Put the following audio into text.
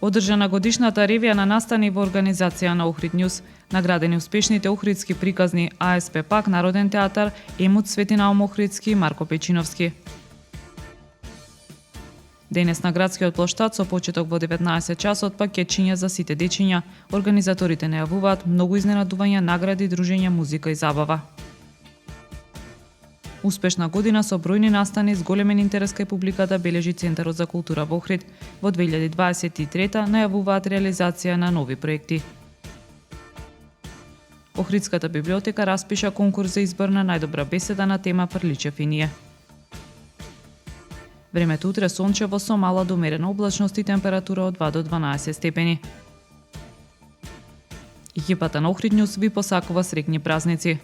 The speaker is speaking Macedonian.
Одржана годишната ревија на настани во организација на Охрид Нјуз. Наградени успешните охридски приказни АСП Пак, Народен театар, Емут, Свети Наум Охридски, Марко Печиновски. Денес на градскиот плоштад со почеток во 19 часот пакетчиња за сите дечиња. Организаторите најавуваат многу изненадувања, награди, дружења, музика и забава. Успешна година со бројни настани с големен интерес кај публиката бележи Центарот за култура во Охрид. Во 2023 најавуваат реализација на нови проекти. Охридската библиотека распиша конкурс за избор на најдобра беседа на тема Фрличев и ние. Времето утре сончево со мала до умерена облачност и температура од 2 до 12 степени. Екипата на Охрид Нјуз ви посакува среќни празници.